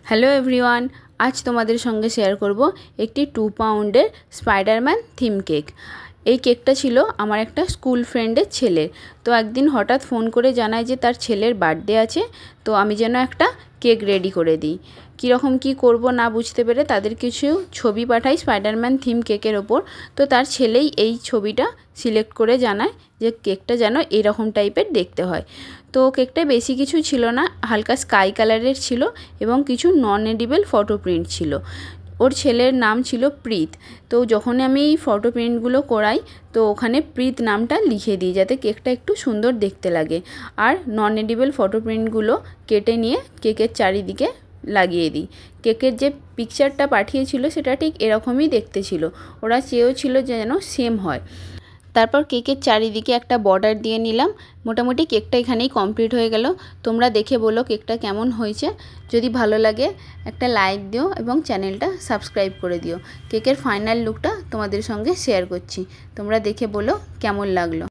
Hello everyone, আজ তোমাদের সঙ্গে শেয়ার করব একটি 2 পাউন্ডের স্পাইডারম্যান থিম কেক। এই কেকটা ছিল আমার একটা স্কুল ফ্রেন্ডের ছেলের। তো একদিন হঠাৎ ফোন করে জানায় যে তার ছেলের বার্থডে আছে, তো আমি যেন একটা কেক রেডি করে দিই। কীরকম কী করব না বুঝতে পেরে তাদের কিছু ছবি পাঠাই স্পাইডারম্যান থিম কেকের ওপর। তো তার ছেলেই এই ছবিটা সিলেক্ট করে জানায় যে কেকটা যেন এরকম টাইপের দেখতে হয়। তো কেকটা বেশি কিছু ছিল না, হালকা স্কাই কালারের ছিল এবং কিছু নন এডিবল ফটো প্রিন্ট ছিল। ওর ছেলের নাম ছিল প্রীত। তো যখন আমি এই ফটো প্রিন্টগুলো করাই তো ওখানে প্রীত নামটা লিখে দিই যাতে কেকটা একটু সুন্দর দেখতে লাগে। আর নন এডিবল ফটো প্রিন্টগুলো কেটে নিয়ে কেকের চারিদিকে লাগিয়ে দিই। কেকের যে পিকচারটা পাঠিয়েছিল সেটা ঠিক এরকমই দেখতে ছিল, ওরা চেয়েও ছিল যেন সেম হয়। তারপর কেকের চারিদিকে একটা বর্ডার দিয়ে নিলাম। মোটামুটি কেকটা এখানেই কমপ্লিট হয়ে গেল। তোমরা দেখে বলো কেকটা কেমন হয়েছে। যদি ভালো লাগে একটা লাইক দিও এবং চ্যানেলটা সাবস্ক্রাইব করে দিও। কেকের ফাইনাল লুকটা তোমাদের সঙ্গে শেয়ার করছি, তোমরা দেখে বলো কেমন লাগলো।